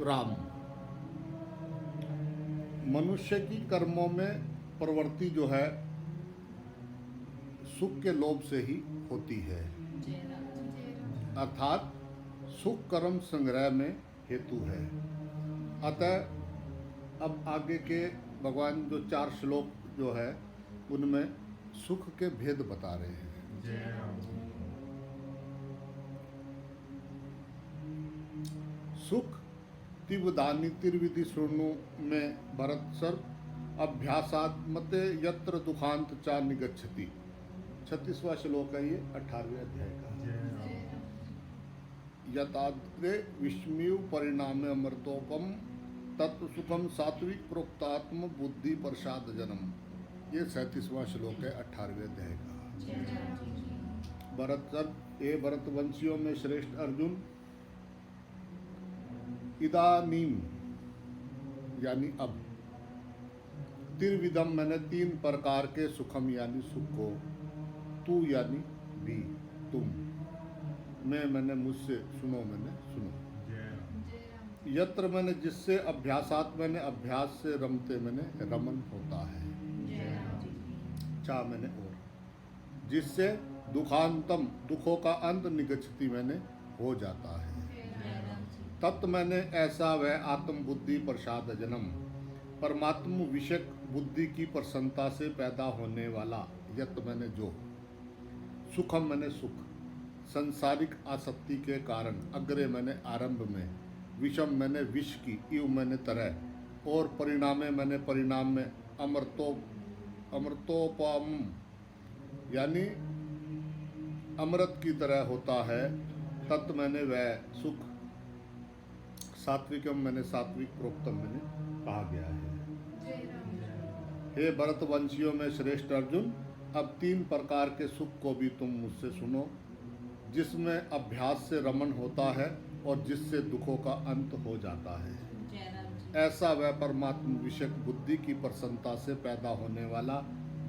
राम। मनुष्य की कर्मों में प्रवृत्ति जो है सुख के लोभ से ही होती है, अर्थात सुख कर्म संग्रह में हेतु है। अतः अब आगे के भगवान जो 4 श्लोक जो है उनमें सुख के भेद बता रहे हैं। सुख तिवदानी तिर्विधि शृणु में भरत सर अभ्यासात्मते यत्र दुखांत चा निगच्छति। 36वां श्लोक है ये 18वें अध्याय का। यताद्रे विस्मयु परिणामे अमृतोपम तत्व सुखम सात्विक प्रोक्तात्म बुद्धि प्रसाद जन्म। ये 37वां श्लोक है 18वें अध्याय का। भरत सर ए भरतवंशियों में श्रेष्ठ अर्जुन, इदानीम यानी अब, त्रिविधम मैंने 3 प्रकार के सुखम यानी सुख को, तू यानी भी तुम, मैंने मुझसे, सुनो मैंने सुनो, यत्र मैंने जिससे, अभ्यासात मैंने अभ्यास से, रमते मैंने रमन होता है, चा मैंने और, जिससे दुखांतम दुखों का अंत, निगच्छति मैंने हो जाता है, तत् मैंने ऐसा वह आत्म बुद्धि प्रसाद जन्म, परमात्म विषयक बुद्धि की प्रसन्नता से पैदा होने वाला, यत मैंने जो, सुखम मैंने सुख, संसारिक आसक्ति के कारण, अग्रे मैंने आरंभ में, विषम मैंने विष की, इव मैंने तरह, और परिणामे मैंने परिणाम में, अमृतोपम यानी अमृत की तरह होता है, तत् मैंने वह सुख, सात्विकम मैंने सात्विक, प्रोक्तम मैंने कहा गया है। हे भरतवंशियों में श्रेष्ठ अर्जुन, अब 3 प्रकार के सुख को भी तुम मुझसे सुनो, जिसमें अभ्यास से रमन होता है और जिससे दुखों का अंत हो जाता है। ऐसा वह परमात्म विषयक बुद्धि की प्रसन्नता से पैदा होने वाला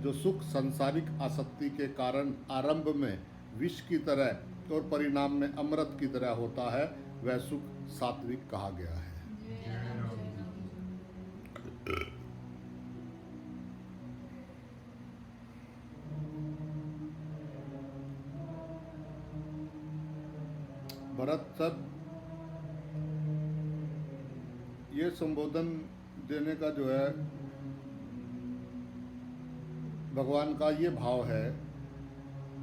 जो सुख संसारिक आसक्ति के कारण आरंभ में विष की तरह और परिणाम में अमृत की तरह होता है, वह सुख सात्विक कहा गया है। भरत सर, ये संबोधन देने का जो है भगवान का ये भाव है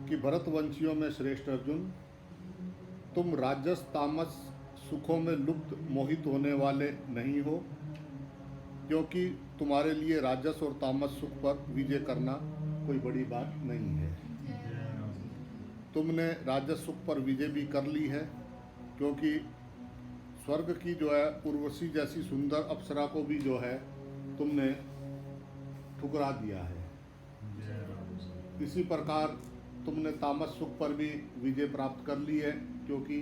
कि भरतवंशियों में श्रेष्ठ अर्जुन, तुम राजस तामस सुखों में लुप्त मोहित होने वाले नहीं हो, क्योंकि तुम्हारे लिए राजस और तामस सुख पर विजय करना कोई बड़ी बात नहीं है। तुमने राजस सुख पर विजय भी कर ली है, क्योंकि स्वर्ग की जो है उर्वशी जैसी सुंदर अप्सरा को भी जो है तुमने ठुकरा दिया है। इसी प्रकार तुमने तामस सुख पर भी विजय प्राप्त कर ली है, क्योंकि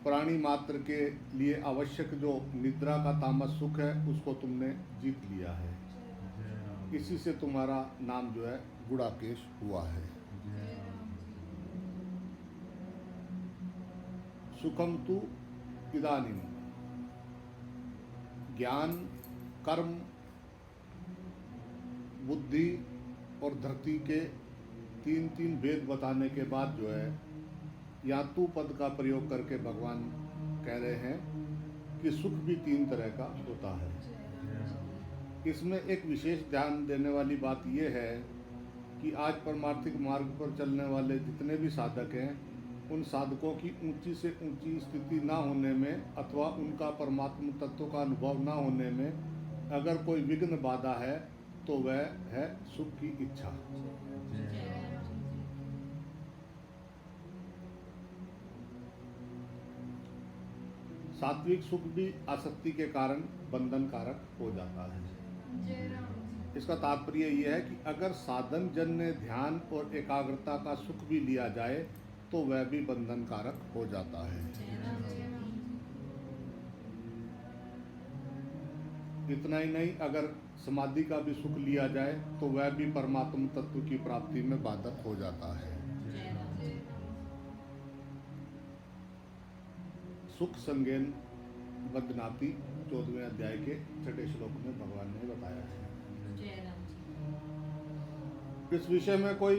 प्राणी मात्र के लिए आवश्यक जो निद्रा का तामस सुख है उसको तुमने जीत लिया है। इसी से तुम्हारा नाम जो है गुड़ाकेश हुआ है। सुखम तु इदानीम, ज्ञान कर्म बुद्धि और धरती के 3 भेद बताने के बाद जो है यहाँ तू पद का प्रयोग करके भगवान कह रहे हैं कि सुख भी 3 तरह का होता है। इसमें एक विशेष ध्यान देने वाली बात यह है कि आज परमार्थिक मार्ग पर चलने वाले जितने भी साधक हैं, उन साधकों की ऊंची से ऊंची स्थिति ना होने में अथवा उनका परमात्म तत्व का अनुभव ना होने में अगर कोई विघ्न बाधा है तो वह है सुख की इच्छा। सात्विक सुख भी आसक्ति के कारण बंधन कारक हो जाता है। इसका तात्पर्य यह है कि अगर साधन जन्य ध्यान और एकाग्रता का सुख भी लिया जाए तो वह भी बंधन कारक हो जाता है। इतना ही नहीं, अगर समाधि का भी सुख लिया जाए तो वह भी परमात्म तत्व की प्राप्ति में बाधक हो जाता है। सुख संज्ञेन बदनाती 14वें अध्याय के 6ठे श्लोक में भगवान ने बताया है। इस विषय में कोई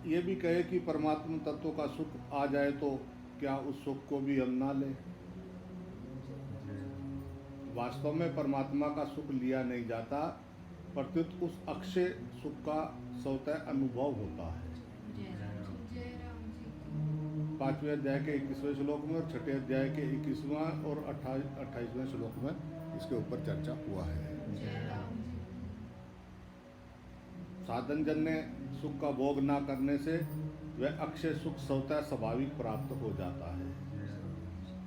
ये भी कहे कि परमात्मा तत्व का सुख आ जाए तो क्या उस सुख को भी हम ना लें? वास्तव में परमात्मा का सुख लिया नहीं जाता, प्रत्युत उस अक्षय सुख का स्वतः अनुभव होता है। 5वें अध्याय के 21वें श्लोक में और 6ठे अध्याय के 21वां और 28वें श्लोक में इसके ऊपर चर्चा हुआ है। साधन जन्य सुख का भोग ना करने से वह अक्षय सुख स्वतः स्वाभाविक प्राप्त हो जाता है।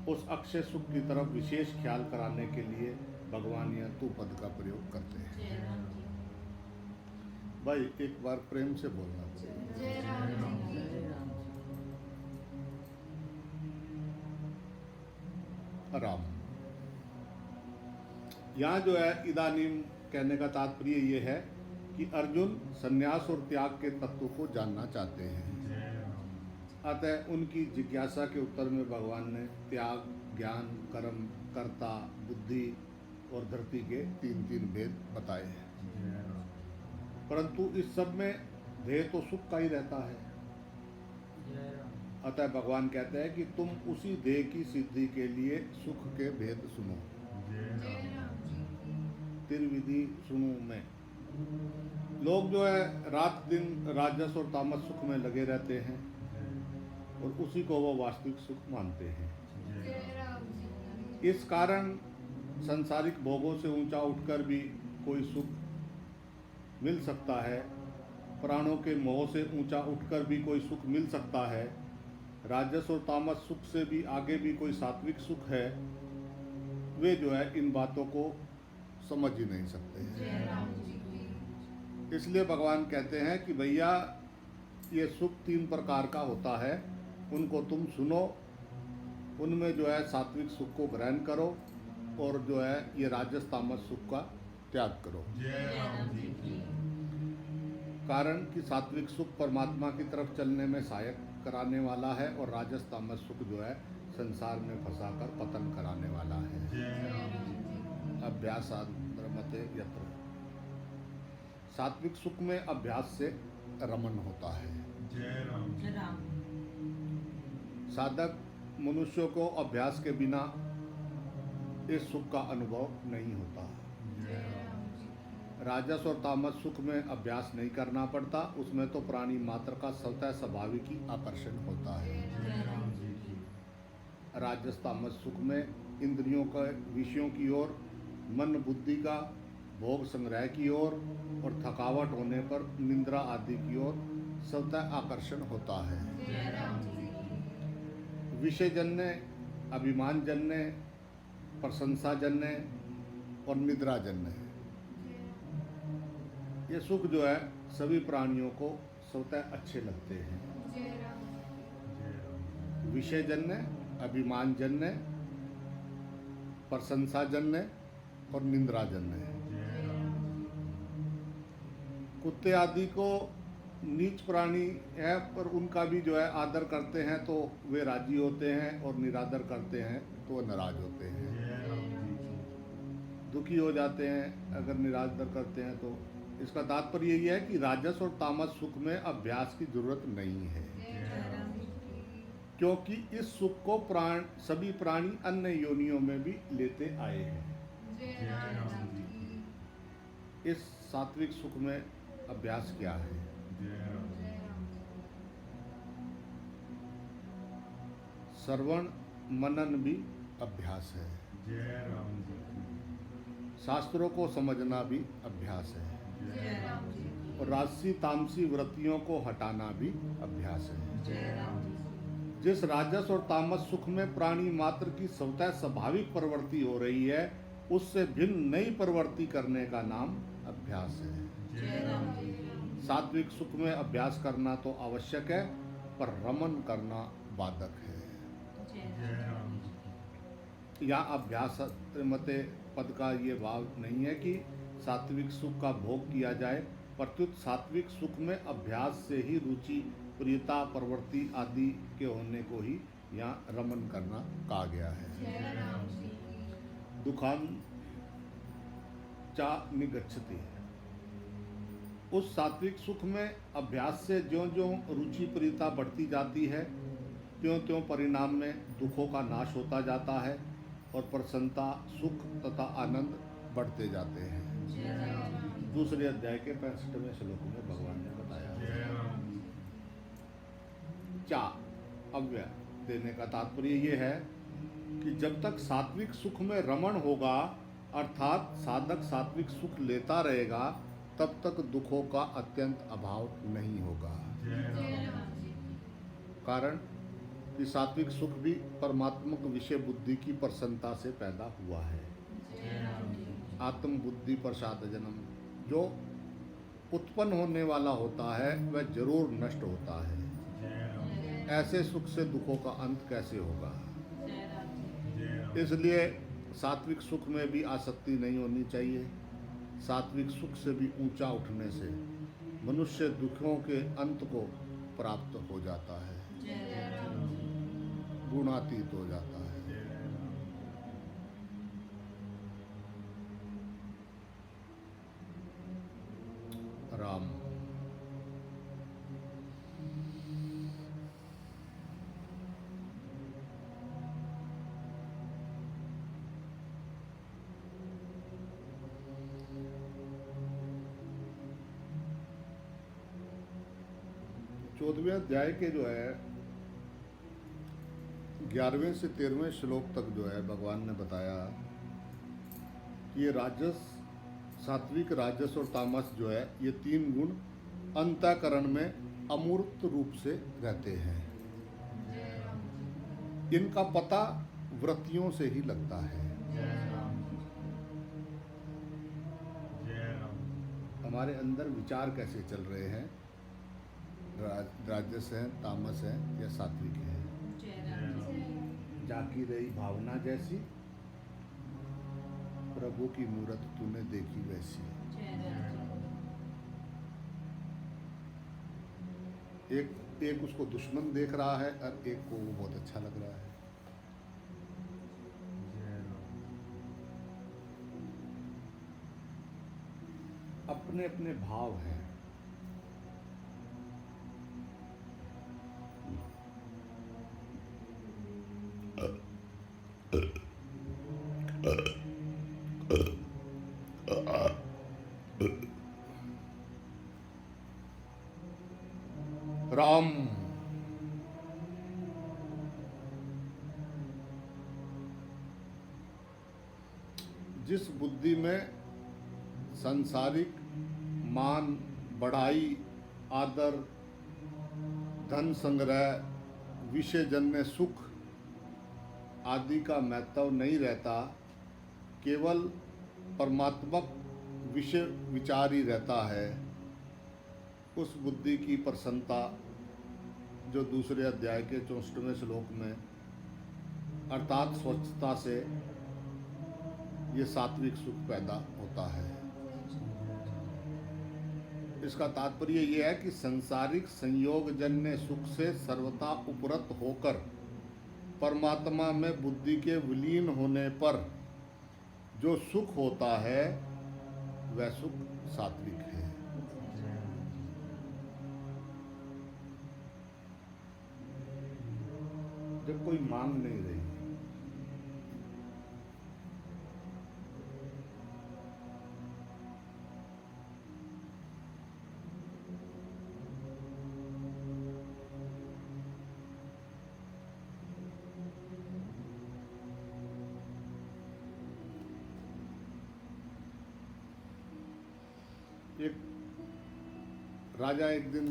उस अक्षय सुख की तरफ विशेष ख्याल कराने के लिए भगवान यह तू पद का प्रयोग करते हैं। भाई एक बार प्रेम से बोलना पड़ेगा। राम। यहाँ जो है इदानीम कहने का तात्पर्य ये है कि अर्जुन संन्यास और त्याग के तत्व को जानना चाहते हैं। अतः उनकी जिज्ञासा के उत्तर में भगवान ने त्याग, ज्ञान, कर्म, कर्ता, बुद्धि और धरती के 3 भेद बताए हैं। परंतु इस सब में ध्येय तो सुख का ही रहता है। अतः भगवान कहते हैं कि तुम उसी ध्येय की सिद्धि के लिए सुख के भेद सुनो। त्रिविधि सुनो मैं। लोग जो है रात दिन राजस और तामस सुख में लगे रहते हैं और उसी को वो वास्तविक सुख मानते हैं। इस कारण सांसारिक भोगों से ऊंचा उठकर भी कोई सुख मिल सकता है, प्राणों के मोह से ऊंचा उठकर भी कोई सुख मिल सकता है, राजस और तामस सुख से भी आगे भी कोई सात्विक सुख है। वे जो है इन बातों को समझ ही नहीं सकते हैं। इसलिए भगवान कहते हैं कि भैया ये सुख 3 प्रकार का होता है, उनको तुम सुनो, उनमें जो है सात्विक सुख को ग्रहण करो और जो है ये राजस तामस सुख का त्याग करो। कारण कि सात्विक सुख परमात्मा की तरफ चलने में सहायक कराने वाला है और राजस तामस सुख जो है संसार में फंसाकर पतन कराने वाला है। अभ्यासाद्रमते यत्र। सात्विक सुख में अभ्यास से रमन होता है। साधक मनुष्यों को अभ्यास के बिना इस सुख का अनुभव नहीं होता। राजस और तामस सुख में अभ्यास नहीं करना पड़ता, उसमें तो प्राणी मात्र का स्वतः स्वाभाविक ही आकर्षण होता है। राजस तामस सुख में इंद्रियों के विषयों की ओर, मन बुद्धि का भोग संग्रह की ओर और थकावट होने पर निद्रा आदि की ओर स्वतः आकर्षण होता है। विषयजन्य, अभिमानजन्य, प्रशंसाजन्य और निद्राजन्य ये सुख जो है सभी प्राणियों को स्वतः अच्छे लगते हैं। विषयजन्य, अभिमानजन्य, प्रशंसाजन्य और निंद्राजन्य। कुत्ते आदि को नीच प्राणी है पर उनका भी जो है आदर करते हैं तो वे राजी होते हैं और निरादर करते हैं तो वह नाराज होते हैं, दुखी हो जाते हैं अगर निरादर करते हैं तो। इसका तात्पर्य यही है कि राजस और तामस सुख में अभ्यास की जरूरत नहीं है, क्योंकि इस सुख को सभी प्राणी अन्य योनियों में भी लेते आए हैं। इस सात्विक सुख में अभ्यास क्या है? श्रवण मनन भी अभ्यास है। शास्त्रों को समझना भी अभ्यास है और राजसी तामसी वृत्तियों को हटाना भी अभ्यास है। जिस राजस और तामस सुख में प्राणी मात्र की स्वतः स्वाभाविक प्रवृत्ति हो रही है, उससे भिन्न नई प्रवृत्ति करने का नाम अभ्यास है। सात्विक सुख में अभ्यास करना तो आवश्यक है, पर रमन करना बाधक है। या अभ्यास मते पद का ये भाव नहीं है कि सात्विक सुख का भोग किया जाए, प्रत्युत सात्विक सुख में अभ्यास से ही रुचि, प्रियता, प्रवृत्ति आदि के होने को ही यहाँ रमन करना कहा गया है। दुखान चा निगच्छति है। उस सात्विक सुख में अभ्यास से ज्यों ज्यों रुचि प्रियता बढ़ती जाती है, त्यों त्यों परिणाम में दुखों का नाश होता जाता है और प्रसन्नता, सुख तथा आनंद बढ़ते जाते हैं। दूसरे अध्याय के 65वें श्लोक में भगवान ने बताया। चा अव्यय देने का तात्पर्य ये है कि जब तक सात्विक सुख में रमण होगा, अर्थात साधक सात्विक सुख लेता रहेगा, तब तक दुखों का अत्यंत अभाव नहीं होगा। कारण कि सात्विक सुख भी परमात्मक विषय बुद्धि की प्रसन्नता से पैदा हुआ है। आत्म बुद्धि प्रसाद जन्म जो उत्पन्न होने वाला होता है वह जरूर नष्ट होता है। ऐसे सुख से दुखों का अंत कैसे होगा? इसलिए सात्विक सुख में भी आसक्ति नहीं होनी चाहिए। सात्विक सुख से भी ऊंचा उठने से मनुष्य दुखों के अंत को प्राप्त हो जाता है, गुणातीत हो जाता है। राम। चौदहवें अध्याय के जो है 11वें से 13वें श्लोक तक जो है भगवान ने बताया कि ये राजस, सात्विक, राजस और तामस जो है ये तीन गुण अंतःकरण में अमूर्त रूप से रहते हैं। इनका पता वृत्तियों से ही लगता है। हमारे अंदर विचार कैसे चल रहे हैं, राजस है, तामस है या सात्विक है। जाकी रही भावना जैसी, प्रभु की मूरत तूने देखी वैसी। एक उसको दुश्मन देख रहा है और एक को वो बहुत अच्छा लग रहा है। अपने अपने भाव हैं। राम। जिस बुद्धि में सांसारिक मान, बढ़ाई, आदर, धन संग्रह, विषयजन्य सुख आदि का महत्व नहीं रहता, केवल परमात्मक विषय विचार ही रहता है, उस बुद्धि की प्रसन्नता जो दूसरे अध्याय के 64वें श्लोक में अर्थात स्वच्छता से ये सात्विक सुख पैदा होता है। इसका तात्पर्य ये है कि सांसारिक संयोगजन्य सुख से सर्वथा उपरत होकर परमात्मा में बुद्धि के विलीन होने पर जो सुख होता है वह सुख सात्विक है। जब कोई मांग नहीं रही, एक राजा एक दिन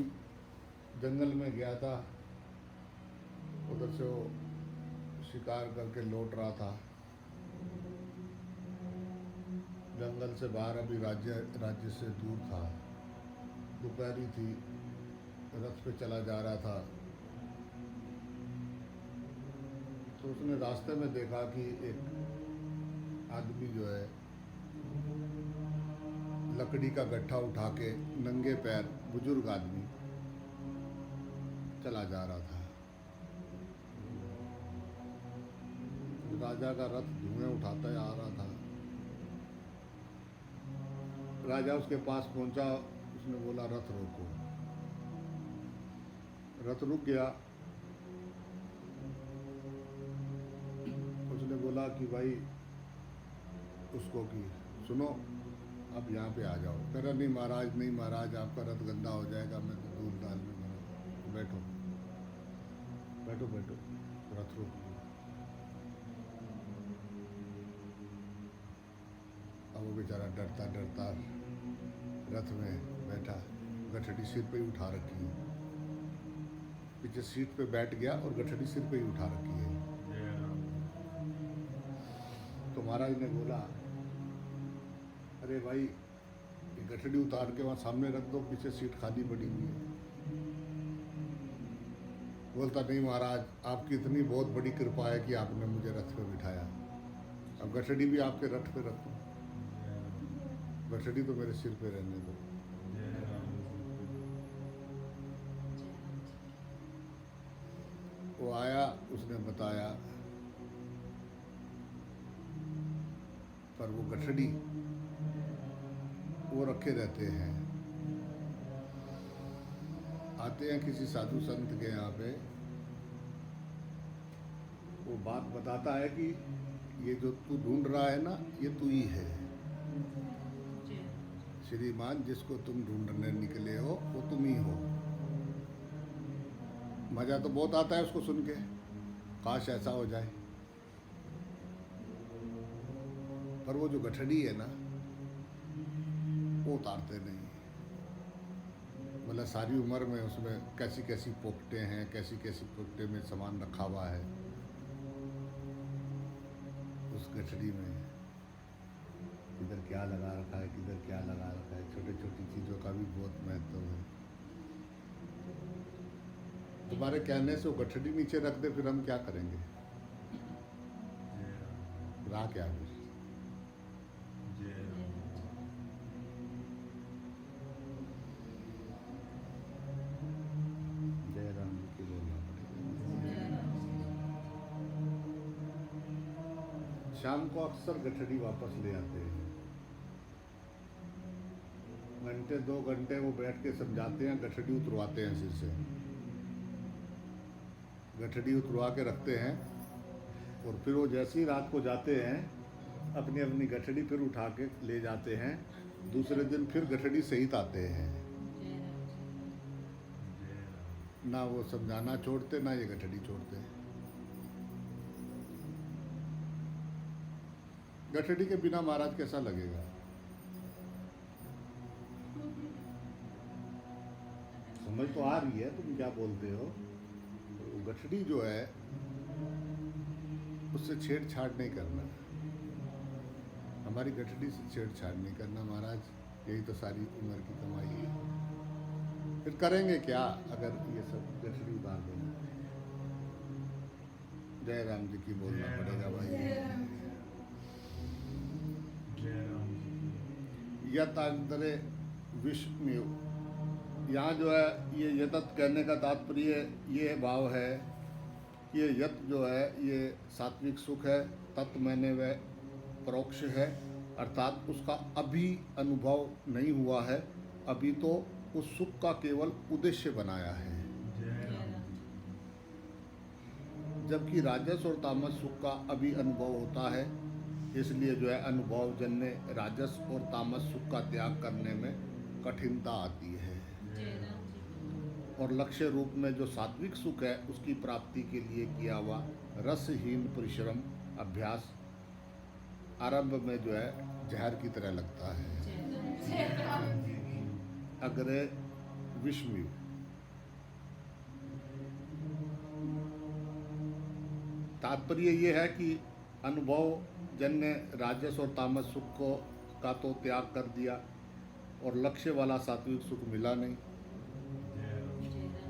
जंगल में गया था, उधर से वो शिकार करके लौट रहा था। जंगल से बाहर अभी राज्य से दूर था, दोपहरी थी, रथ पे चला जा रहा था। तो उसने रास्ते में देखा कि एक आदमी जो है लकड़ी का गट्ठा उठा के नंगे पैर, बुजुर्ग आदमी चला जा रहा था। राजा का रथ धुएं उठाता आ रहा था। राजा उसके पास पहुंचा, उसने बोला रथ रोको। रथ रुक गया। उसने बोला कि भाई उसको कि सुनो, अब यहाँ पे आ जाओ। कह रहा नहीं महाराज, नहीं महाराज, आपका रथ गंदा हो जाएगा, मैं तो दूध दाल में बना। बैठो बैठो बैठो। रथ रुक गया। अब वो बेचारा डरता डरता रथ में बैठा, गठड़ी सिर पे ही उठा रखी है, पीछे सीट पे बैठ गया और गठड़ी सिर पे ही उठा रखी है। तो महाराज ने बोला अरे भाई ये गठड़ी उतार के वहाँ सामने रख दो, पीछे सीट खाली पड़ी हुई है। बोलता नहीं महाराज, आपकी इतनी बहुत बड़ी कृपा है कि आपने मुझे रथ पे बिठाया, अब गठड़ी भी आपके रथ पे रखो, गठड़ी तो मेरे सिर पे रहने दो। वो आया, उसने बताया, पर वो गठड़ी वो रखे रहते हैं। आते हैं किसी साधु संत के यहाँ पे, वो बात बताता है कि ये जो तू ढूंढ रहा है ना, ये तू ही है श्रीमान, जिसको तुम ढूंढने निकले हो वो तुम ही हो। मजा तो बहुत आता है उसको सुन के, काश ऐसा हो जाए। पर वो जो गठड़ी है ना, वो उतारते नहीं। मतलब सारी उम्र में उसमें कैसी कैसी पोपटे हैं, कैसी कैसी पोपटे में सामान रखा हुआ है उस गठड़ी में। किधर क्या लगा रखा है, किधर क्या लगा रखा है, छोटी छोटी चीज़ों का भी बहुत महत्व है। तुम्हारे कहने से वो गठड़ी नीचे रख दे, फिर हम क्या करेंगे? रहा क्या फिर? जय राम जी की बोलना पड़ेगा। शाम को अक्सर गठड़ी वापस ले आते हैं। घंटे 2 घंटे वो बैठ के समझाते हैं, गठड़ी उतरवाते हैं सिर से। गठड़ी उतरवा के रखते हैं और फिर वो जैसे ही रात को जाते हैं, अपनी अपनी गठड़ी फिर उठा के ले जाते हैं। दूसरे दिन फिर गठड़ी सहित आते हैं। ना वो समझाना छोड़ते, ना ये गठड़ी छोड़ते। गठड़ी के बिना महाराज कैसा लगेगा? समझ तो आ रही है तुम क्या बोलते हो? तो गठड़ी जो है उससे छेड़छाड़ नहीं करना, हमारी गठड़ी से छेड़छाड़ नहीं करना महाराज। यही तो सारी उम्र की कमाई है। फिर करेंगे क्या अगर ये सब गठड़ी उतार देंगे? जय राम जी की बोलना पड़ेगा भाई। यतांतरे विष्णु, यहाँ जो है ये यतत कहने का तात्पर्य ये भाव है कि ये यत जो है ये सात्विक सुख है। तत् मैंने वह परोक्ष है, अर्थात उसका अभी अनुभव नहीं हुआ है, अभी तो उस सुख का केवल उद्देश्य बनाया है। जबकि राजस और तामस सुख का अभी अनुभव होता है, इसलिए जो है अनुभव जन्य राजस और तामस सुख का त्याग करने में कठिनता आती है। और लक्ष्य रूप में जो सात्विक सुख है उसकी प्राप्ति के लिए किया हुआ रसहीन परिश्रम अभ्यास आरंभ में जो है जहर की तरह लगता है। अग्रे विष्णु, तात्पर्य ये है कि अनुभव जन्य राजस और तामस सुख को का तो त्याग कर दिया और लक्ष्य वाला सात्विक सुख मिला नहीं,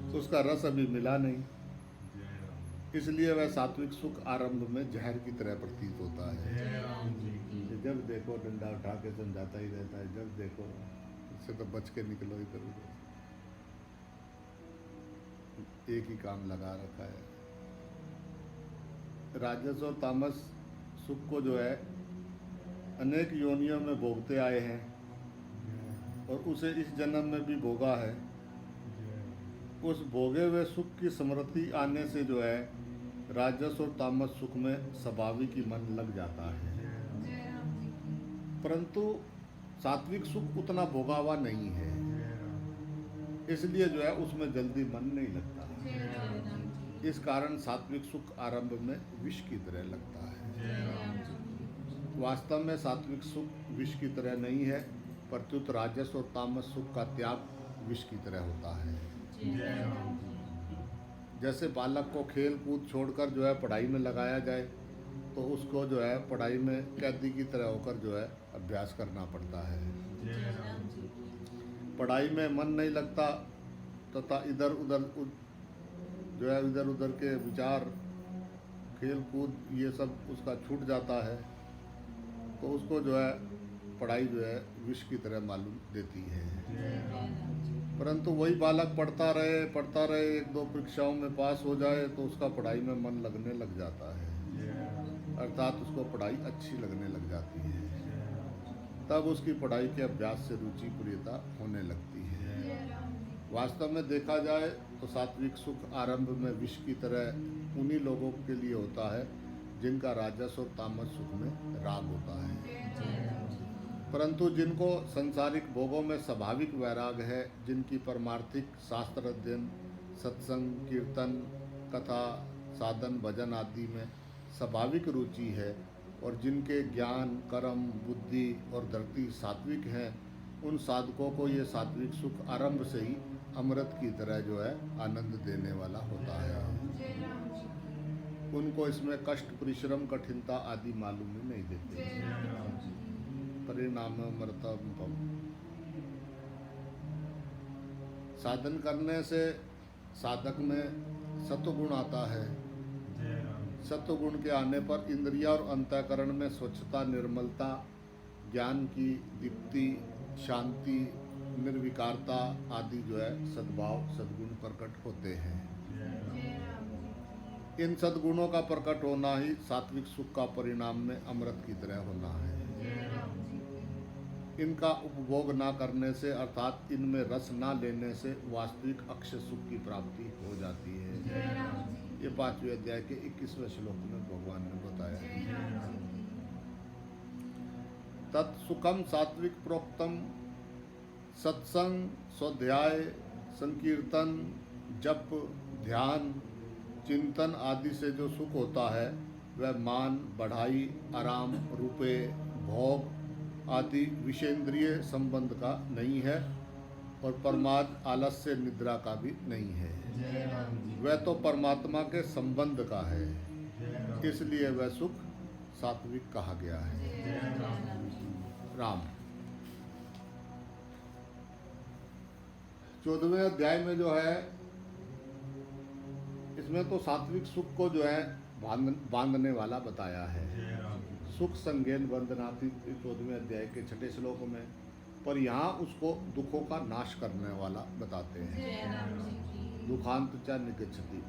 तो उसका रस अभी मिला नहीं, इसलिए वह सात्विक सुख आरंभ में जहर की तरह प्रतीत होता है। जब देखो डंडा उठा के समझाता ही रहता है, जब देखो इससे तो बच के निकलो इधर उधर, एक ही काम लगा रखा है। राजस और तामस सुख को जो है अनेक योनियों में भोगते आए हैं और उसे इस जन्म में भी भोगा है। उस भोगे हुए सुख की स्मृति आने से जो है राजस और तामस सुख में स्वाभाविक ही मन लग जाता है, परंतु सात्विक सुख उतना भोगा हुआ नहीं है, इसलिए जो है उसमें जल्दी मन नहीं लगता। इस कारण सात्विक सुख आरंभ में विष की तरह लगता है। वास्तव में सात्विक सुख विष की तरह नहीं है, प्रत्युत राजस और तामस सुख का त्याग विष की तरह होता है। जैसे बालक को खेल कूद छोड़कर जो है पढ़ाई में लगाया जाए तो उसको जो है पढ़ाई में कैदी की तरह होकर जो है अभ्यास करना पड़ता है। पढ़ाई में मन नहीं लगता तथा इधर उधर जो है इधर उधर के विचार खेल कूद ये सब उसका छूट जाता है, तो उसको जो है पढ़ाई जो है विष की तरह मालूम देती है। परंतु वही बालक पढ़ता रहे एक दो परीक्षाओं में पास हो जाए तो उसका पढ़ाई में मन लगने लग जाता है, अर्थात उसको पढ़ाई अच्छी लगने लग जाती है। तब उसकी पढ़ाई के अभ्यास से रुचि प्रियता होने लगती है। वास्तव में देखा जाए तो सात्विक सुख आरंभ में विष की तरह उन्हीं लोगों के लिए होता है जिनका राजस और तामस सुख में राग होता है। परंतु जिनको संसारिक भोगों में स्वाभाविक वैराग है, जिनकी परमार्थिक शास्त्र अध्ययन, सत्संग, कीर्तन, कथा, साधन, भजन आदि में स्वाभाविक रुचि है और जिनके ज्ञान, कर्म, बुद्धि और धरती सात्विक हैं, उन साधकों को ये सात्विक सुख आरंभ से ही अमृत की तरह जो है आनंद देने वाला होता है। उनको इसमें कष्ट, परिश्रम, कठिनता आदि मालूम ही नहीं देते। परिणाम अमृतम। साधन करने से साधक में सत्वगुण आता है। सत्वगुण के आने पर इंद्रिया और अंतःकरण में स्वच्छता, निर्मलता, ज्ञान की दीप्ति, शांति, निर्विकारता आदि जो है सद्भाव, सद्गुण प्रकट होते हैं। इन सद्गुणों का प्रकट होना ही सात्विक सुख का परिणाम में अमृत की तरह होना है। इनका उपभोग ना करने से अर्थात इनमें रस ना लेने से वास्तविक अक्षय सुख की प्राप्ति हो जाती है। ये 5वें अध्याय के 21वें श्लोक में भगवान ने बताया है। तत्सुखम सात्विक प्रोक्तम सत्संग, स्वाध्याय, संकीर्तन, जप, ध्यान, चिंतन आदि से जो सुख होता है वह मान, बढ़ाई, आराम, रुपए, भोग आदि विषेंद्रिय संबंध का नहीं है और प्रमाद, आलस्य, निद्रा का भी नहीं है। वह तो परमात्मा के संबंध का है, इसलिए वह सुख सात्विक कहा गया है। राम। 14वें अध्याय में जो है इसमें तो सात्विक सुख को जो है बांधने वाला बताया है। सुख संज्ञेन बंधनाति 14वें अध्याय के 6ठे श्लोक में, पर यहाँ उसको दुखों का नाश करने वाला बताते हैं। दुखांत च निगच्छति।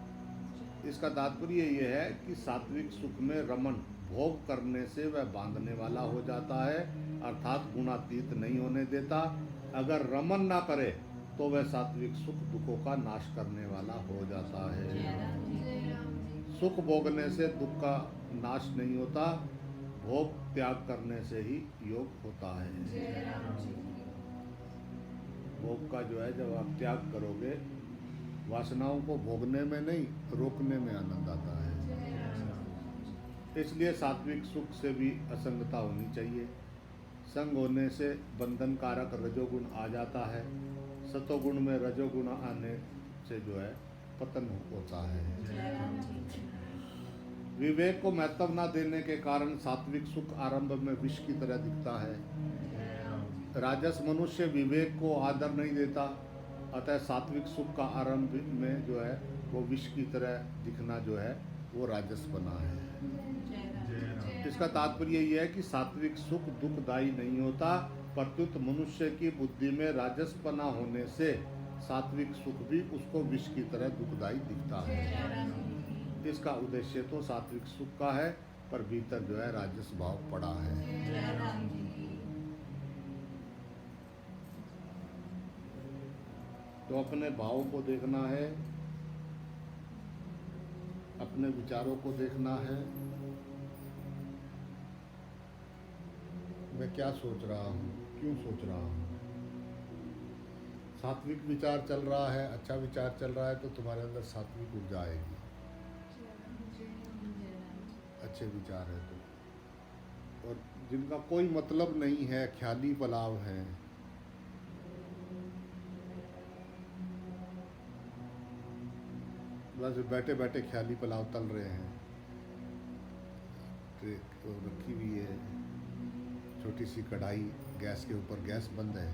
इसका तात्पर्य ये है कि सात्विक सुख में रमन, भोग करने से वह बांधने वाला हो जाता है, अर्थात गुणातीत नहीं होने देता। अगर रमन ना करे तो वह सात्विक सुख दुखों का नाश करने वाला हो जाता है। सुख भोगने से दुख का नाश नहीं होता, भोग त्याग करने से ही योग होता है। भोग का जो है जब आप त्याग करोगे, वासनाओं को भोगने में नहीं रोकने में आनंद आता है। इसलिए सात्विक सुख से भी असंगता होनी चाहिए। संग होने से बंधन कारक रजोगुण आ जाता है। सतोगुण में रजोगुण आने से जो है पतन होता है। विवेक को महत्व न देने के कारण सात्विक सुख आरंभ में विष की तरह दिखता है। राजस मनुष्य विवेक को आदर नहीं देता, अतः सात्विक सुख का आरंभ में जो है वो विष की तरह दिखना जो है वो राजस बना है। इसका तात्पर्य यह है कि सात्विक सुख दुखदायी नहीं होता, प्रत्युत मनुष्य की बुद्धि में राजसपना होने से सात्विक सुख भी उसको विष की तरह दुखदायी दिखता है। इसका उद्देश्य तो सात्विक सुख का है पर भीतर जो है राजस भाव पड़ा है। जय राम जी। तो अपने भावों को देखना है, अपने विचारों को देखना है। मैं क्या सोच रहा हूँ, क्यों सोच रहा हूँ। सात्विक विचार चल रहा है, अच्छा विचार चल रहा है, तो तुम्हारे अंदर सात्विक ऊर्जा आएगी। अच्छे विचार है तो। और जिनका कोई मतलब नहीं है, ख्याली पलाव है, बस बैठे बैठे ख्याली पलाव तल रहे हैं। ट्रे रखी हुई है, छोटी सी कढ़ाई गैस के ऊपर, गैस बंद है,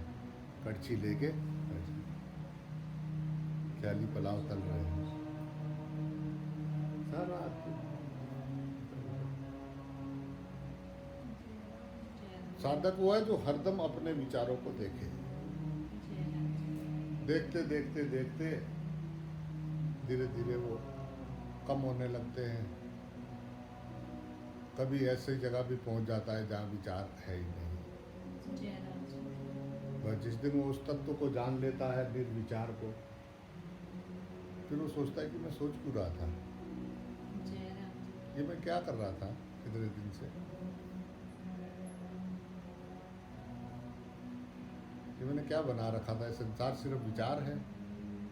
कड़छी लेके ख्याली पलाव तल रहे हैं सारा। साधक वो है जो हरदम अपने विचारों को देखे। देखते देखते देखते धीरे धीरे वो कम होने लगते हैं। कभी ऐसी जगह भी पहुंच जाता है जहाँ विचार है ही नहीं। बस जिस दिन वो उस तत्व को जान लेता है, निर्विचार को, फिर वो सोचता है कि मैं सोच क्यों रहा था, ये मैं क्या कर रहा था इतने दिन से, ये मैंने क्या बना रखा था। संसार सिर्फ विचार है,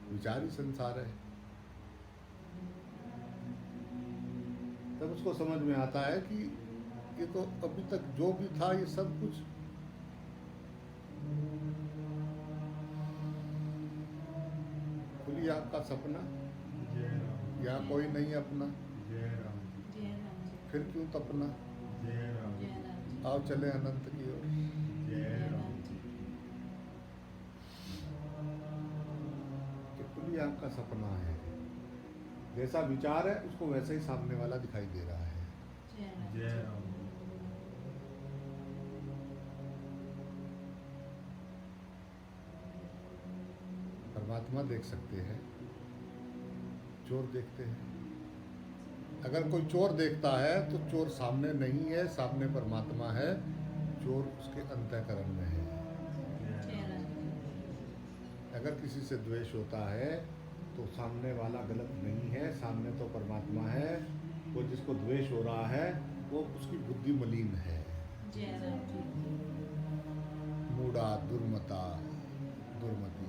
विचार ही संसार है। तब उसको समझ में आता है कि ये तो अभी तक जो भी था ये सब कुछ खुली आँख का सपना, यहाँ कोई नहीं अपना, फिर क्यों तपना, आओ चले अनंत की ओर। तो खुली आँख का सपना है, जैसा विचार है उसको वैसे ही सामने वाला दिखाई दे रहा है। परमात्मा देख सकते हैं, चोर देखते हैं। अगर कोई चोर देखता है तो चोर सामने नहीं है, सामने परमात्मा है, चोर उसके अंतःकरण में है। अगर किसी से द्वेष होता है तो सामने वाला गलत नहीं है, सामने तो परमात्मा है। वो जिसको द्वेष हो रहा है वो उसकी बुद्धि मलिन है, मूढ़ा, दुर्मता, दुर्मति।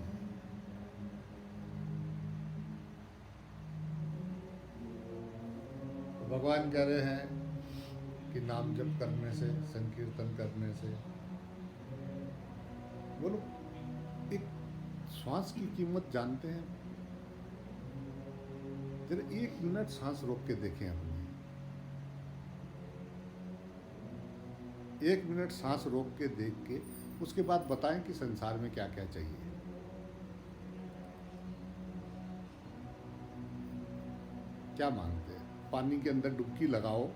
तो भगवान कह रहे हैं कि नाम जप करने से, संकीर्तन करने से, बोलो एक श्वास की कीमत जानते हैं? जरा 1 मिनट सांस रोक के देखें अपने। 1 मिनट सांस रोक के देख के उसके बाद बताएं कि संसार में क्या क्या चाहिए। क्या मांगते हैं? पानी के अंदर डुबकी लगाओ,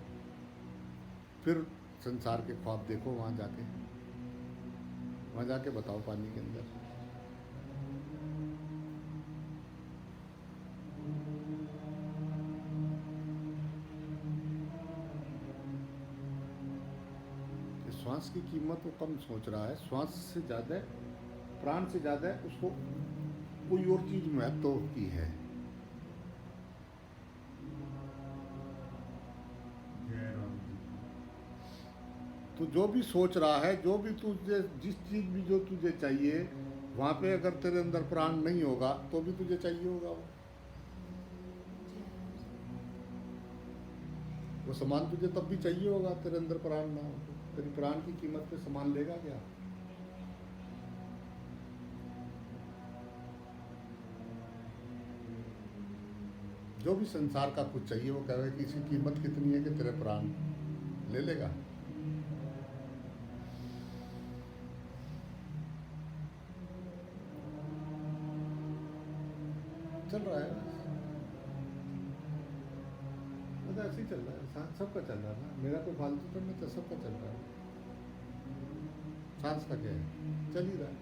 फिर संसार के ख्वाब देखो, वहां जाके बताओ पानी के अंदर। श्वास की कीमत वो कम सोच रहा है। श्वास से ज़्यादा, प्राण से ज़्यादा उसको कोई और चीज़ महत्व की है। तो जो भी सोच रहा है, जो भी तुझे, जिस चीज़ भी जो तुझे चाहिए, वहाँ पे अगर तेरे अंदर प्राण नहीं होगा तो भी तुझे चाहिए होगा। वो सामान तुझे तब भी चाहिए होगा, तेरे अंदर प्राण ना हो। तेरी प्राण की कीमत पे सामान लेगा क्या? जो भी संसार का कुछ चाहिए वो कहे कि इसकी कीमत कितनी है कि तेरे प्राण ले लेगा। चल रहा है, मतलब ऐसे ही चल रहा है, सबका चल रहा है ना। मेरा कोई फालतू तो नहीं, तो सबका चल रहा है। सांस का क्या है, चल ही रहा है।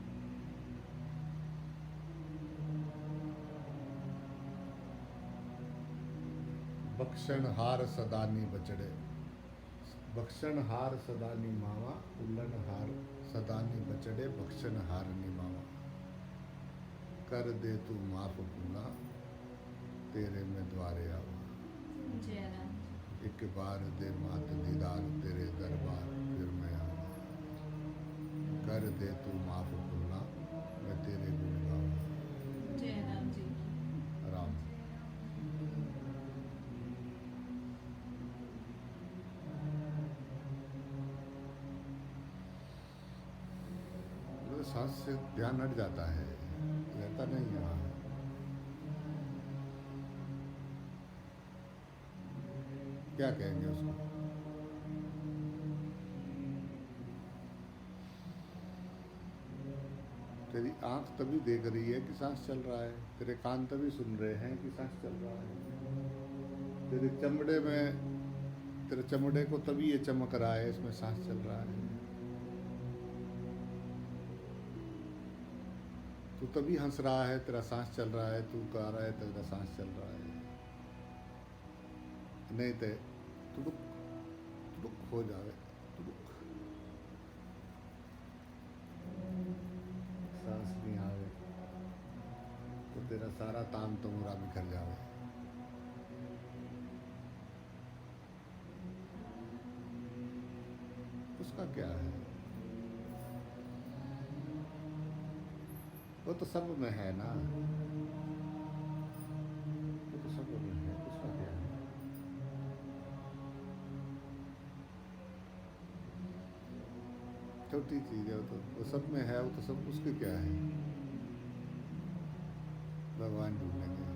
बख्शन हार सदा नी बचड़े, बख्शन हार सदानी मावा, उल्लन हार सदानी बचड़े, बख्शन हार निमावा। कर दे तू माफ पूना, तेरे में द्वारे आवा। जय राम। एक बार दे मात दीदार, तेरे दरबार फिर मैं आवा। कर दे तू माफ पूना, मैं तेरे गुण गावा। जय राम जी। राम। तो सांस से ध्यान हट जाता है, रहता नहीं है वहाँ। क्या कहेंगे उसको? तेरी आंख तभी देख रही है कि सांस चल रहा है, तेरे कान तभी सुन रहे हैं कि सांस चल रहा है, तेरे चमड़े में, तेरे चमड़े को तभी ये चमक रहा है, इसमें सांस चल रहा है। तू तभी हंस रहा है, तेरा सांस चल रहा है, तू गा रहा है, तेरा सांस चल रहा है। नहीं तो तुड़ुक तुड़ुक हो जावे, तुड़ुक सांस नहीं आवे तो तेरा सारा ताम तमुरा बिखर जावे। उसका क्या है? वो तो सब में है ना, वो तो सब में है, उसका क्या है? छोटी चीज है वो सब में है, वो तो सब, उसके क्या है? भगवान ढूंढेंगे।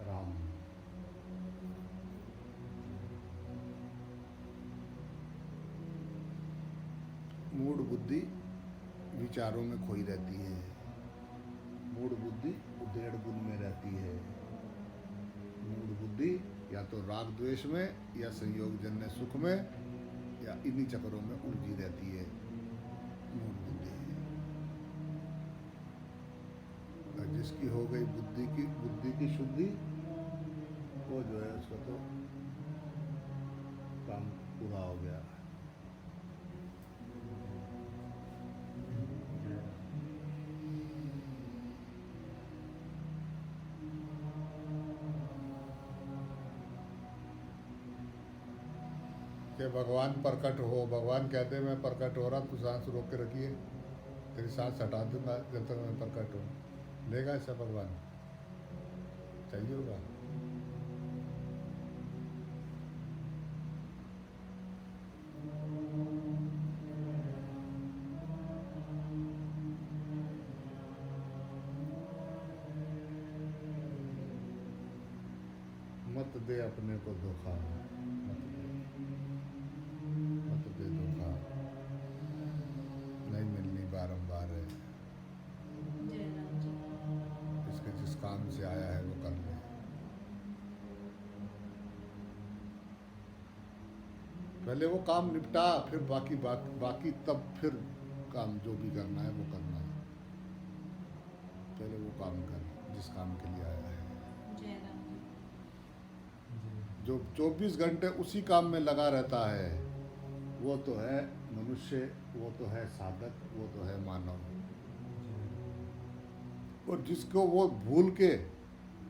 राम। मूड बुद्धि विचारों में खोई रहती है, मूड बुद्धि उधेड़ गुण में रहती है। मूड बुद्धि या तो राग द्वेष में, या संयोग जन्य सुख में, या इन्हीं चक्रों में उलझी रहती है मूड बुद्धि। और जिसकी हो गई बुद्धि की शुद्धि, वो जो है उसका तो काम पूरा हो गया। कि भगवान प्रकट हो, भगवान कहते हैं मैं प्रकट हो रहा, तू सांस रोक के रखिए, तेरी सांस हटा दूंगा जब तक मैं प्रकट हूँ। लेगा ऐसा भगवान? चाहिए होगा? मत दे अपने को धोखा, मत दे धोखा, नहीं मिलनी बारंबार है। जय राम जी। इसके जिस काम से आया है वो कर ले। पहले वो काम निपटा, फिर बाकी तब फिर काम जो भी करना है वो करना है। पहले वो काम कर जिस काम के लिए आया है। जय राम जी। जो 24 घंटे उसी काम में लगा रहता है, वो तो है मनुष्य, वो तो है साधक, वो तो है मानव। और जिसको वो भूल के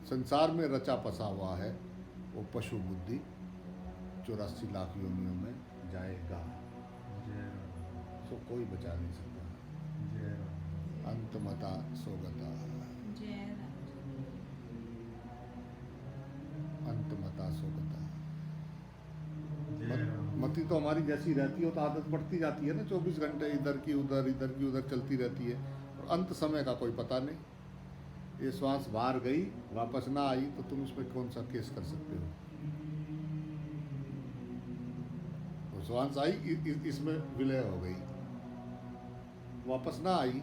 संसार में रचा पसा हुआ है, वो पशु बुद्धि 84 लाख योनियों में जाएगा। सो कोई बचा नहीं सकता। अंतमता सोगता, जय राम जी। अंतमता सोगता। मति तो हमारी जैसी रहती हो तो आदत बढ़ती जाती है ना, 24 घंटे इधर की उधर चलती रहती है, और अंत समय का कोई पता नहीं। ये श्वास बाहर गई, वापस ना आई, तो तुम उसमें कौन सा केस कर सकते हो? वो श्वास आई, इसमें विलय हो गई, वापस ना आई,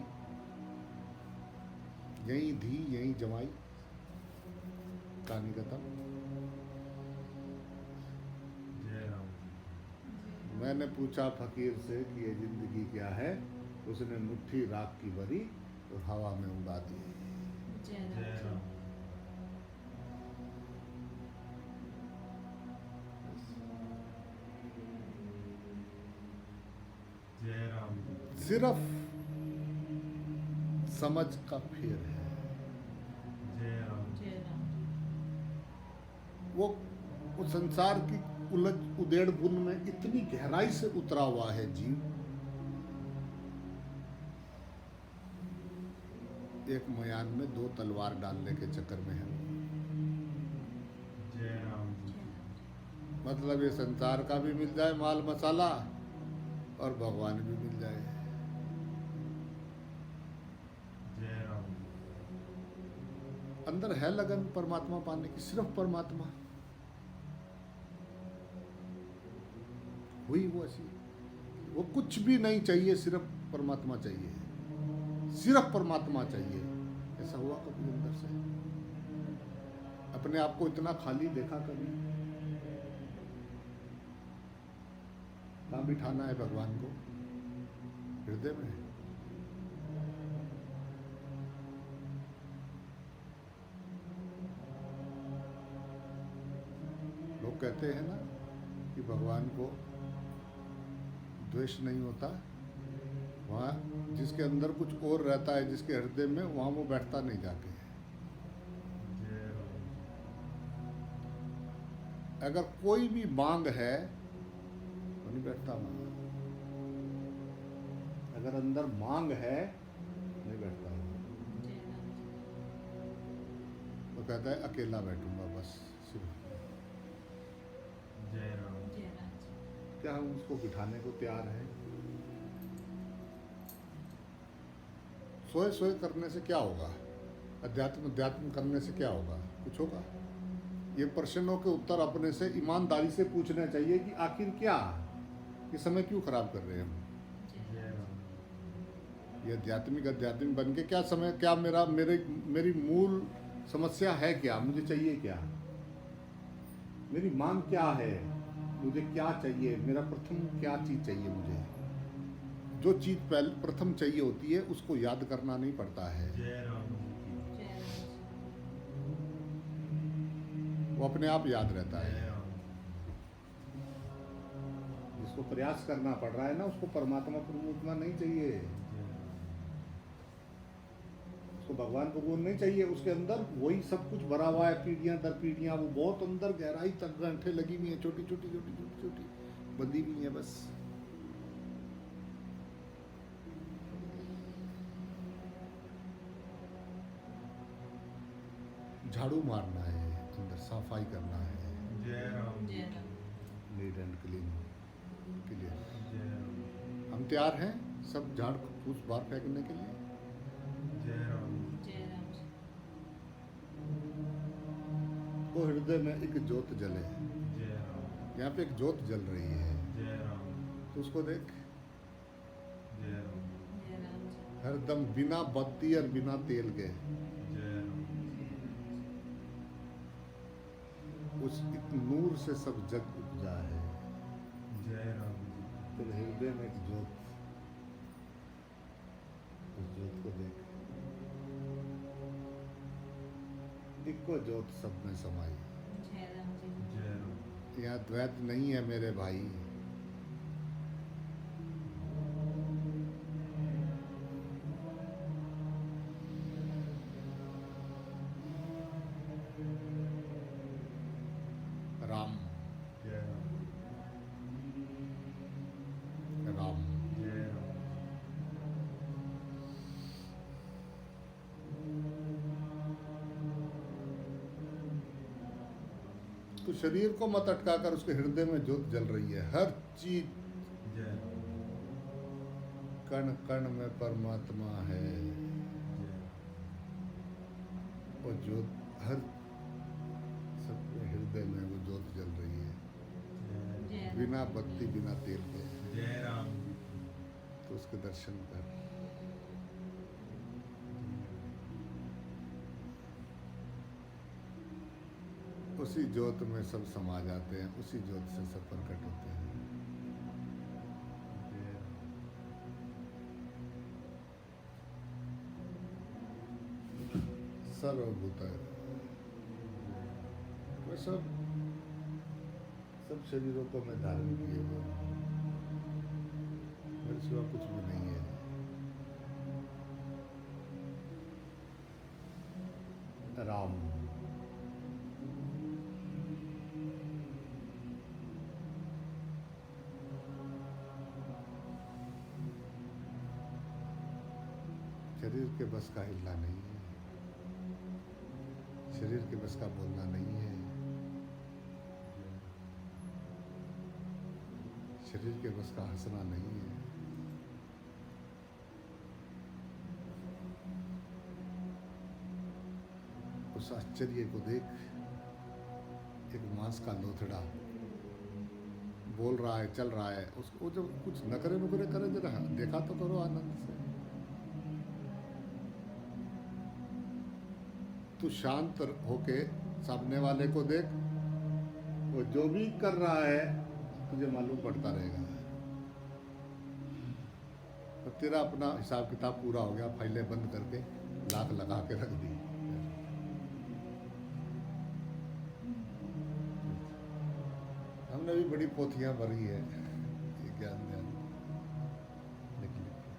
यहीं धी यहीं जमाई, कहानी खत्म। मैंने पूछा फकीर से कि ये जिंदगी क्या है, उसने मुट्ठी राख की भरी और हवा में उड़ा दी। जय जय राम राम। जय राम जी। सिर्फ समझ का फेर है। जय राम। जय राम वो संसार की उलझ उदेड़ बुन में इतनी गहराई से उतरा हुआ है जीव। एक मयान में 2 तलवार डालने के चक्कर में है। जय राम जी। जय राम मतलब ये संसार का भी मिल जाए माल मसाला और भगवान भी मिल जाए। जय राम। अंदर है लगन परमात्मा पाने की, सिर्फ परमात्मा हुई वो ऐसी। वो कुछ भी नहीं चाहिए, सिर्फ परमात्मा चाहिए, सिर्फ परमात्मा चाहिए। ऐसा हुआ कभी अंदर से? अपने आप को इतना खाली देखा कभी? कहाँ बिठाना है भगवान को? हृदय में। लोग कहते हैं ना कि भगवान को द्वेष नहीं होता। वहाँ जिसके अंदर कुछ और रहता है, जिसके हृदय में, वहाँ वो बैठता नहीं जाके। जय राम। अगर कोई भी मांग है तो नहीं बैठता वहाँ। अगर अंदर मांग है नहीं बैठता वहाँ। जय राम वो कहता है अकेला बैठूंगा बस सिर्फ। जय राम। जय राम क्या हम उसको बिठाने को तैयार हैं? सोए सोए करने से क्या होगा? अध्यात्म अध्यात्म करने से क्या होगा? कुछ होगा? ये प्रश्नों के उत्तर अपने से ईमानदारी से पूछना चाहिए कि आखिर क्या, ये समय क्यों खराब कर रहे हैं हम? जय राम। ये आध्यात्मिक बन के क्या समय, क्या मेरी मूल समस्या है? क्या मुझे चाहिए? क्या मेरी मांग क्या है? मुझे क्या चाहिए? मेरा प्रथम क्या चीज चाहिए मुझे? जो चीज पहले प्रथम चाहिए होती है उसको याद करना नहीं पड़ता है, जय राम जी। जय राम वो अपने आप याद रहता जय है। राम। जिसको प्रयास करना पड़ रहा है ना, उसको परमात्मा परमात्मा नहीं चाहिए, उसको भगवान को गुण नहीं चाहिए। उसके अंदर वही सब कुछ भरा हुआ है, पीढ़ियां दर पीढ़ियां। वो बहुत अंदर गहराई तक गांठें लगी हुई है, छोटी छोटी छोटी छोटी छोटी बंधी हुई है बस। झाड़ू मारना है, अंदर सफाई करना है, जय राम। जय Ram neat and clean clear. जय राम। हम तैयार हैं सब झाड़ फूस बाहर फेंकने के लिए। जय राम। जय राम वो हृदय में एक ज्योत जले, जय राम। यहाँ पे एक ज्योत जल रही है, जय राम। तो उसको देख। जय राम। जय राम हरदम बिना बत्ती और बिना तेल के जय राम। उस एक नूर से सब जग उपजा है। जय राम जी। फिर हृदय में एक ज्योत, उस ज्योत को देख। इको ज्योत सब में समाई। जय राम जय राम। यहाँ द्वैत नहीं है मेरे भाई। राम जय राम। राम जय राम। तो शरीर को मत अटका कर उसके हृदय में ज्योत जल रही है। हर चीज जय राम। कण कण में परमात्मा है। जय वो ज्योत हर सबके हृदय में वो ज्योत जल रही है, जय बिना बत्ती बिना तेल के। जय राम। तो उसके दर्शन कर। उसी ज्योत में सब समा जाते हैं, उसी ज्योत से सब प्रकट होते हैं। जय राम। सर्वभूत है। वो सब शरीरों को मैं धारण किए हुए हूँ। मेरे सिवा कुछ भी नहीं है। राम शरीर के बस का हिलना नहीं है, शरीर के बस का बोलना नहीं है, शरीर के बस का हंसना नहीं है। उस आश्चर्य को देख, एक मांस का लोथड़ा बोल रहा है, चल रहा है, उसको जब कुछ नखरे नुखरे करे जरा देखा तो करो आनंद से। तू शांत होके सामने वाले को देख, वो जो भी कर रहा है तुझे मालूम पड़ता रहेगा। तो तेरा अपना हिसाब किताब पूरा हो गया, फाइलें बंद करके लाख लगा के रख दी। हमने भी बड़ी पोथियां भरी है ये ज्ञान ध्यान लिख लिख के।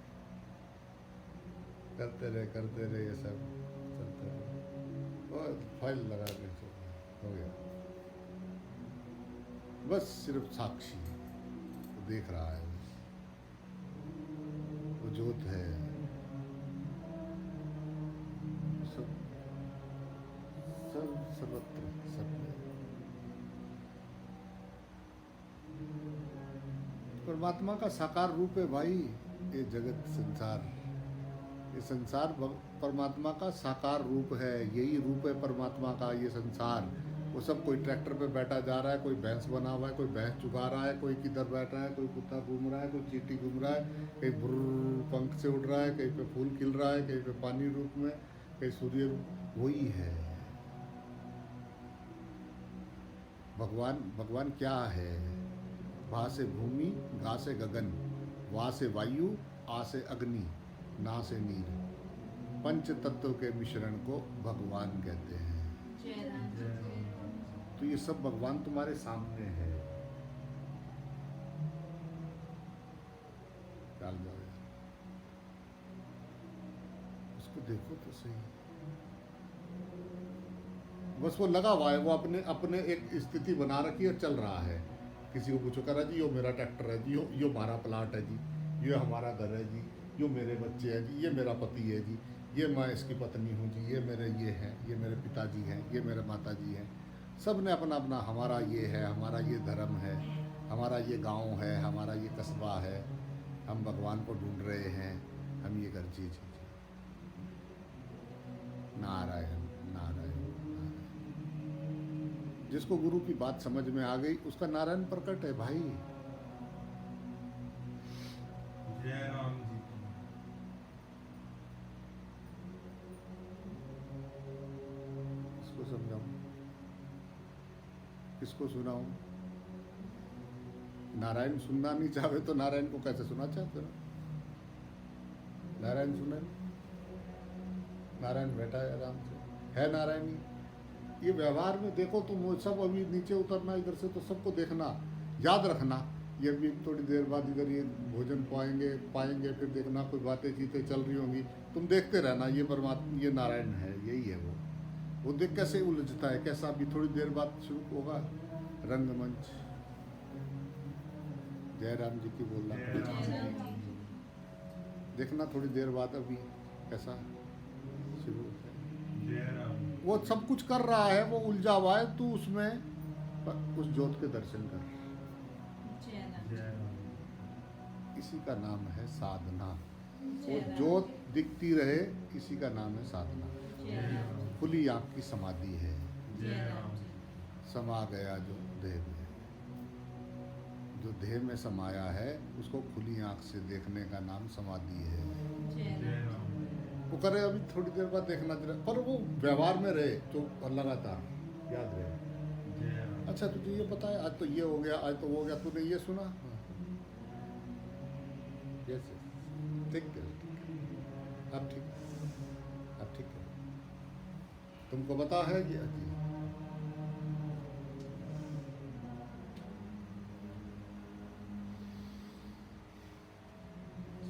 करते रहे ये सब चलते रहे और फाइल लगा के हो गया। बस सिर्फ साक्षी वो देख रहा है, वो ज्योत है। सब सर्वत्र सब में। परमात्मा का साकार रूप है भाई ये जगत संसार। ये संसार परमात्मा का साकार रूप है, यही रूप है परमात्मा का ये संसार। वो सब कोई ट्रैक्टर पे बैठा जा रहा है, कोई भैंस बना हुआ है, कोई भैंस चुगा रहा है, कोई किधर बैठा है, कोई कुत्ता घूम रहा है, कोई चींटी घूम रहा है, कहीं बुर्र पंख से उड़ रहा है, कहीं पे फूल खिल रहा है, कहीं पे पानी रूप में, कहीं सूर्य रूप। वही है भगवान क्या है? भा से भूमि, गा से गगन, वा से वायु, आ से अग्नि, ना से नीर, पंच तत्व के मिश्रण को भगवान कहते हैं। जय राम जी की। तो ये सब भगवान तुम्हारे सामने है। डाल जाओ यार, उसको देखो तो सही। बस वो लगा हुआ है, वो अपने एक स्थिति बना रखी है, चल रहा है। किसी को पूछो करा जी यो मेरा ट्रैक्टर है जी, यो हमारा प्लाट है जी, ये हमारा घर है जी, यो मेरे बच्चे हैं जी, ये मेरा पति है जी, ये मैं इसकी पत्नी हूँ जी, ये मेरे ये हैं, ये मेरे पिताजी हैं, ये मेरे माताजी हैं। सब ने अपना अपना, हमारा ये है, हमारा ये धर्म है, हमारा ये गांव है, हमारा ये कस्बा है, हम भगवान को ढूंढ रहे हैं, हम ये कर चीज। नारायण नारायण नारायण। जिसको गुरु की बात समझ में आ गई उसका नारायण प्रकट है भाई। जय राम जी की। किसको समझाऊं, किसको सुनाऊं? नारायण सुनना नहीं चाहे तो नारायण को कैसे सुना चाहते हो? नारायण सुने, नारायण बैठा है आराम से, है नारायणी। ये व्यवहार में देखो तुम, वो सब अभी नीचे उतरना इधर से, तो सबको देखना, याद रखना। ये भी थोड़ी देर बाद इधर ये भोजन पाएंगे, फिर देखना कोई बातें चीतें चल रही होंगी, तुम देखते रहना। ये परमात्मा, ये नारायण है, यही है वो देख कैसे उलझता है, कैसा। अभी थोड़ी देर बाद शुरू होगा रंगमंच। जय राम जी की बोलना, जय राम जी की। देखना थोड़ी देर बाद अभी कैसा शुरू होता है। जय राम। वो सब कुछ कर रहा है, वो उलझा हुआ है, तू उसमें उस ज्योत के दर्शन कर। जय राम। जय राम। इसी का नाम है साधना। जय वो राम। ज्योत दिखती रहे, इसी का नाम है साधना। जय राम। खुली आंख की समाधि है। जय राम। समा गया जो देह में, जो देह में समाया है उसको खुली आंख से देखने का नाम समाधि है। जय जय राम। राम। वो करे अभी थोड़ी देर बाद देखना जरा, पर वो व्यवहार में रहे तो लगातार याद रहे। जय राम। अच्छा तुझे ये पता है, आज तो ये हो गया, आज तो वो हो गया, तूने ये सुना? यस ठीक है, अब ठीक है, अब ठीक है। तुमको पता है कि अति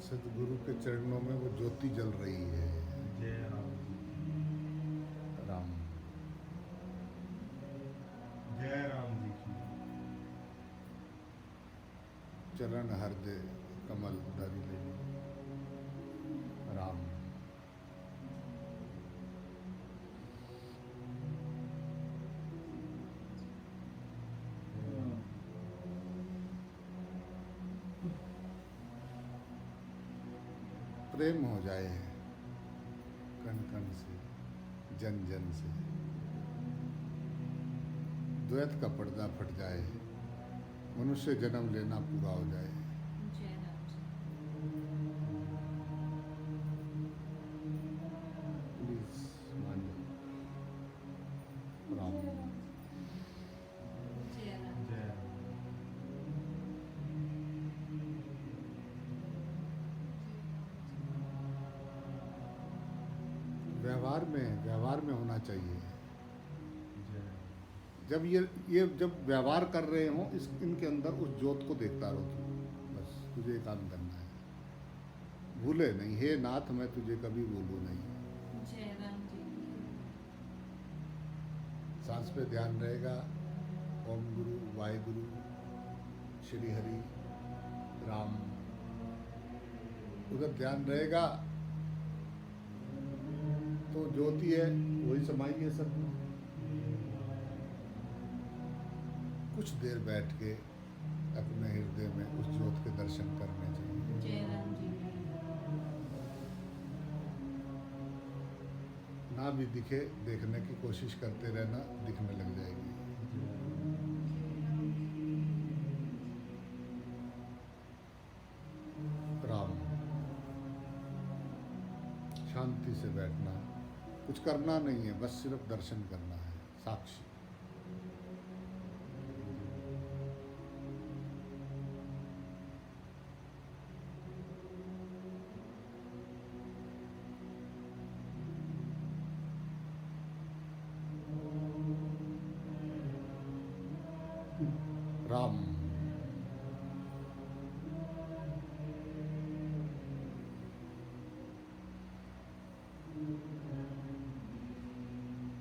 सदगुरु के चरणों में वो ज्योति जल रही है। जय राम जी राम जय राम जी की चरण हृदय कमल धरि ले राम। प्रेम हो जाए कण कण से, जन जन से, द्वैत का पर्दा फट जाए, मनुष्य जन्म लेना पूरा हो जाए। जय राम जी। प्लीज मान लो। राम जय राम। जय राम व्यवहार में होना चाहिए। जय जब व्यवहार कर रहे हो इनके अंदर उस ज्योत को देखता रहो तू। बस तुझे ये काम करना है, भूले नहीं। हे नाथ मैं तुझे कभी भूलू नहीं। जय राम जी। सांस पे ध्यान रहेगा। ओम गुरु वाहिगुरु श्री हरि राम, उधर ध्यान रहेगा तो ज्योति है वही समाई है सब में। कुछ देर बैठ के अपने हृदय में उस ज्योत के दर्शन करने चाहिए। जय राम जी। ना भी दिखे देखने की कोशिश करते रहना, दिखने लग जाएगी। राम शांति से बैठना, कुछ करना नहीं है, बस सिर्फ दर्शन करना है, साक्षी। राम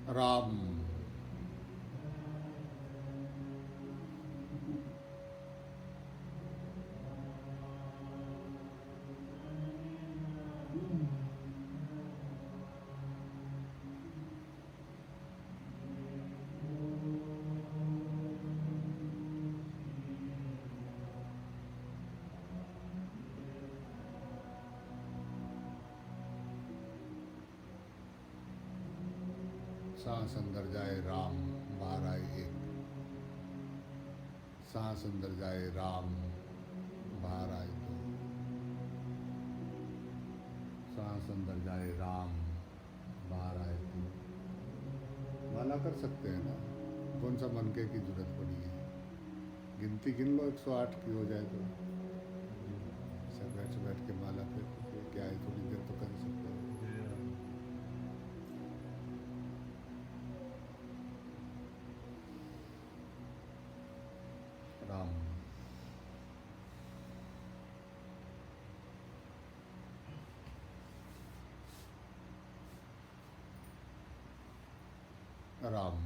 राम सांस अंदर जाए राम, बाहर आए एक। सांस अंदर जाए राम, बाहर आए दो। सांस अंदर जाए राम, बाहर आए तीन। माला कर सकते हैं ना, कौन सा मनके की जरूरत पड़ी है। गिनती गिन लो 108 की हो जाए तो। ऐसे बैठ के माला फिर क्या है, थोड़ी देर तो कर ही सकते हैं। जय राम राम राम